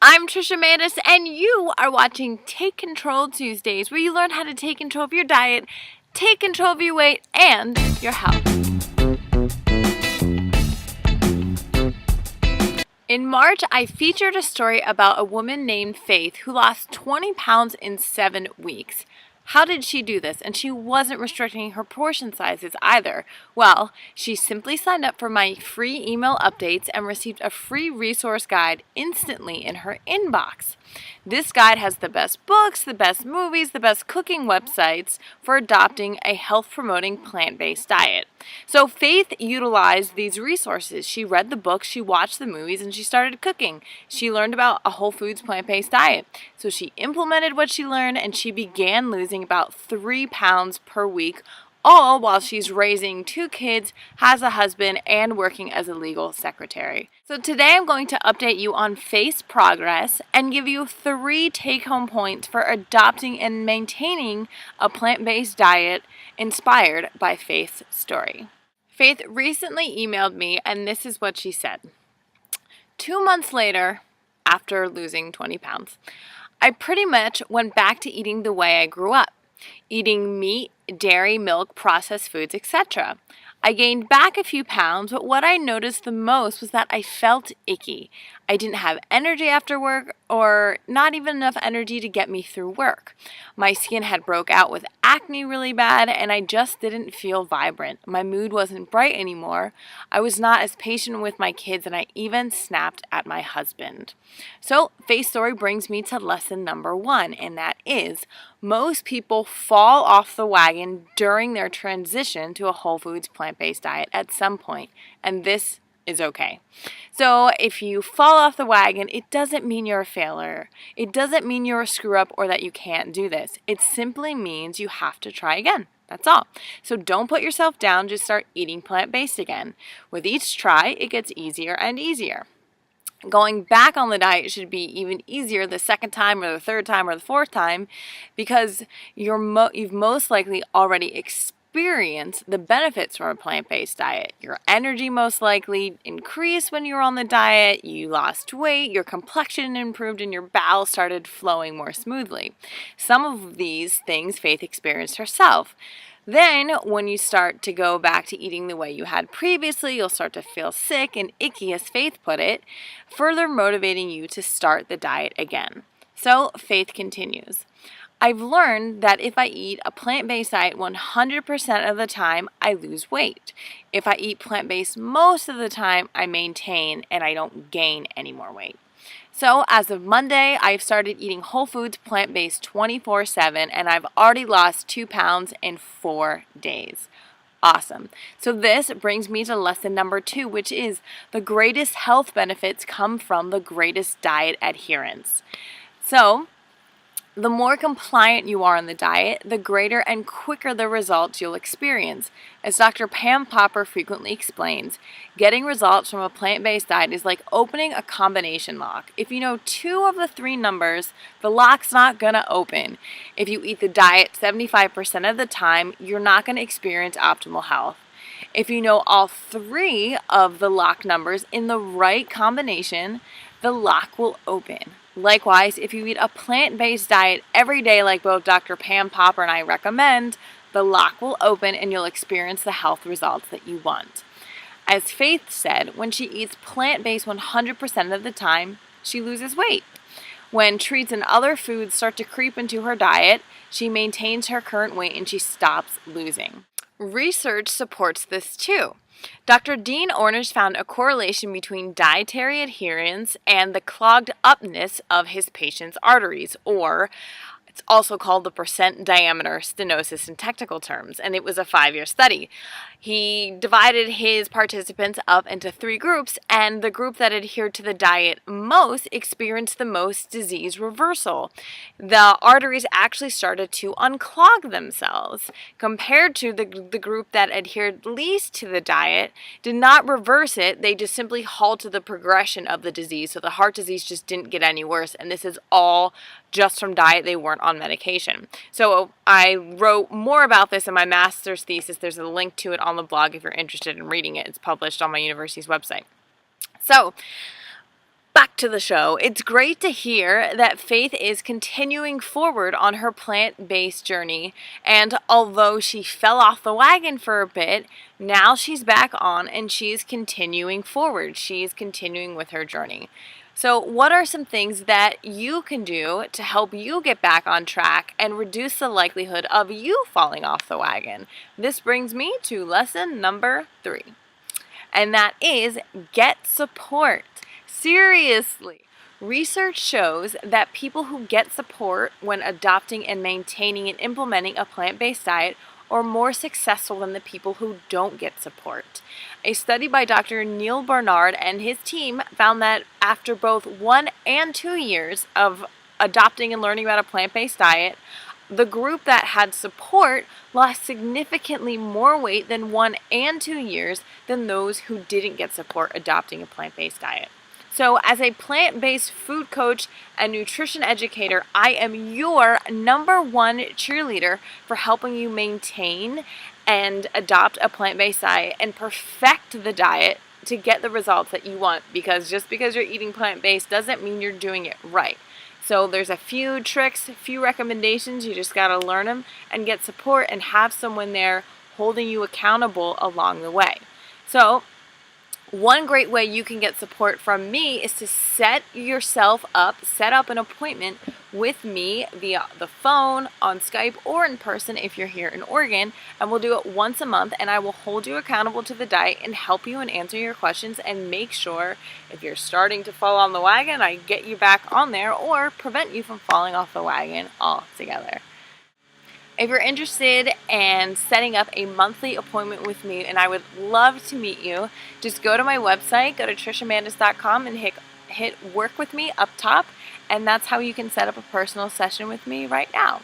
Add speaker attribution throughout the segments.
Speaker 1: I'm Trisha Manis, and you are watching Take Control Tuesdays, where you learn how to take control of your diet, take control of your weight, and your health. In March, I featured a story about a woman named Faith who lost 20 pounds in 7 weeks. How did she do this? And she wasn't restricting her portion sizes either. Well, she simply signed up for my free email updates and received a free resource guide instantly in her inbox. This guide has the best books, the best movies, the best cooking websites for adopting a health-promoting plant-based diet. So Faith utilized these resources. She read the books, she watched the movies, and she started cooking. She learned about a whole foods plant-based diet. So she implemented what she learned, and she began losing about 3 pounds per week, all while she's raising 2 kids, has a husband, and working as a legal secretary. So today I'm going to update you on Faith's progress and give you 3 take-home points for adopting and maintaining a plant-based diet inspired by Faith's story. Faith recently emailed me, and this is what she said. 2 months later, after losing 20 pounds, I pretty much went back to eating the way I grew up, eating meat, dairy, milk, processed foods, etc. I gained back a few pounds, but what I noticed the most was that I felt icky. I didn't have energy after work, or not even enough energy to get me through work. My skin had broke out with acne really bad, and I just didn't feel vibrant. My mood wasn't bright anymore. I was not as patient with my kids, and I even snapped at my husband. So Faith's story brings me to lesson number 1, and that is, most people fall off the wagon during their transition to a whole foods plant-based diet at some point, and this is okay. So if you fall off the wagon, it doesn't mean you're a failure. It doesn't mean you're a screw up or that you can't do this. It simply means you have to try again. That's all. So don't put yourself down, just start eating plant-based again. With each try, it gets easier and easier. Going back on the diet should be even easier the second time or the third time or the fourth time, because you've most likely already experienced the benefits from a plant-based diet. Your energy most likely increased when you were on the diet, you lost weight, your complexion improved, and your bowels started flowing more smoothly. Some of these things Faith experienced herself. Then, when you start to go back to eating the way you had previously, you'll start to feel sick and icky, as Faith put it, further motivating you to start the diet again. So, Faith continues. I've learned that if I eat a plant-based diet 100% of the time, I lose weight. If I eat plant-based most of the time, I maintain and I don't gain any more weight. So as of Monday, I've started eating whole foods plant-based 24/7, and I've already lost 2 pounds in 4 days. Awesome. So this brings me to lesson number 2, which is the greatest health benefits come from the greatest diet adherence. So the more compliant you are on the diet, the greater and quicker the results you'll experience. As Dr. Pam Popper frequently explains, getting results from a plant-based diet is like opening a combination lock. If you know 2 of the 3 numbers, the lock's not gonna open. If you eat the diet 75% of the time, you're not gonna experience optimal health. If you know all 3 of the lock numbers in the right combination, the lock will open. Likewise, if you eat a plant-based diet every day like both Dr. Pam Popper and I recommend, the lock will open and you'll experience the health results that you want. As Faith said, when she eats plant-based 100% of the time, she loses weight. When treats and other foods start to creep into her diet, she maintains her current weight and she stops losing. Research supports this too. Dr. Dean Ornish found a correlation between dietary adherence and the clogged upness of his patients' arteries, or it's also called the percent diameter stenosis in technical terms, and it was a 5-year study. He divided his participants up into 3 groups, and the group that adhered to the diet most experienced the most disease reversal. The arteries actually started to unclog themselves, compared to the group that adhered least to the diet, did not reverse it, they just simply halted the progression of the disease, so the heart disease just didn't get any worse, and this is all just from diet. They weren't on medication. So I wrote more about this in my master's thesis. There's a link to it on the blog if you're interested in reading it. It's published on my university's website. So back back to the show. It's great to hear that Faith is continuing forward on her plant-based journey, and although she fell off the wagon for a bit, now she's back on and she's continuing forward. She's continuing with her journey. So what are some things that you can do to help you get back on track and reduce the likelihood of you falling off the wagon? This brings me to lesson number 3, and that is get support. Seriously, research shows that people who get support when adopting and maintaining and implementing a plant-based diet are more successful than the people who don't get support. A study by Dr. Neil Barnard and his team found that after both 1 and 2 years of adopting and learning about a plant-based diet, the group that had support lost significantly more weight than 1 and 2 years than those who didn't get support adopting a plant-based diet. So as a plant-based food coach and nutrition educator, I am your #1 cheerleader for helping you maintain and adopt a plant-based diet and perfect the diet to get the results that you want, because just because you're eating plant-based doesn't mean you're doing it right. So there's a few tricks, a few recommendations. You just got to learn them and get support and have someone there holding you accountable along the way. So one great way you can get support from me is to set up an appointment with me via the phone, on Skype, or in person if you're here in Oregon, and we'll do it once a month, and I will hold you accountable to the diet and help you and answer your questions and make sure if you're starting to fall on the wagon, I get you back on there or prevent you from falling off the wagon altogether. If you're interested in setting up a monthly appointment with me, and I would love to meet you, just go to my website, go to trishamandis.com and hit work with me up top, and that's how you can set up a personal session with me right now.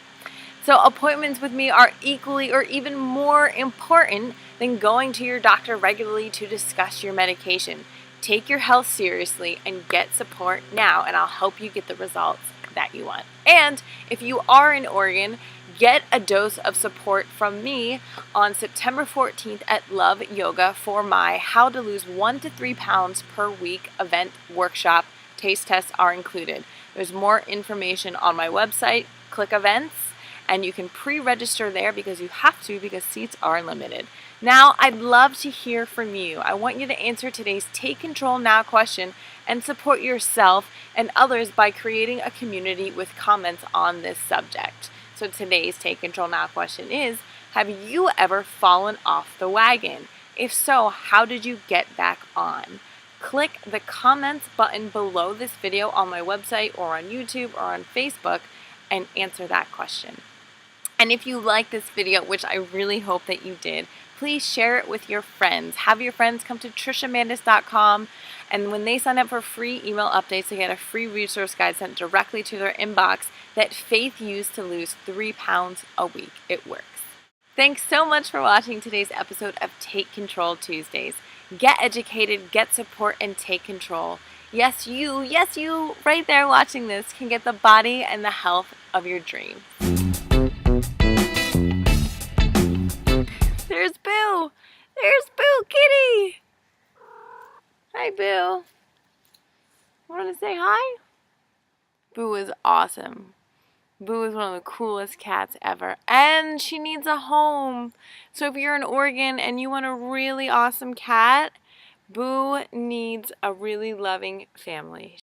Speaker 1: So appointments with me are equally or even more important than going to your doctor regularly to discuss your medication. Take your health seriously and get support now, and I'll help you get the results that you want. And if you are in Oregon, get a dose of support from me on September 14th at Love Yoga for my How to Lose 1 to 3 pounds per week event workshop. Taste tests are included. There's more information on my website. Click events, and you can pre-register there because you have to, because seats are limited. Now, I'd love to hear from you. I want you to answer today's Take Control Now question and support yourself and others by creating a community with comments on this subject. So today's Take Control Now question is, have you ever fallen off the wagon? If so, how did you get back on? Click the comments button below this video on my website or on YouTube or on Facebook and answer that question. And if you like this video, which I really hope that you did, please share it with your friends. Have your friends come to trishamandis.com, and when they sign up for free email updates, they get a free resource guide sent directly to their inbox that Faith used to lose 3 pounds a week. It works. Thanks so much for watching today's episode of Take Control Tuesdays. Get educated, get support, and take control. Yes, you, right there watching this can get the body and the health of your dreams. There's Boo! There's Boo Kitty! Hi, Boo. Want to say hi? Boo is awesome. Boo is one of the coolest cats ever, and she needs a home. So if you're in Oregon and you want a really awesome cat, Boo needs a really loving family.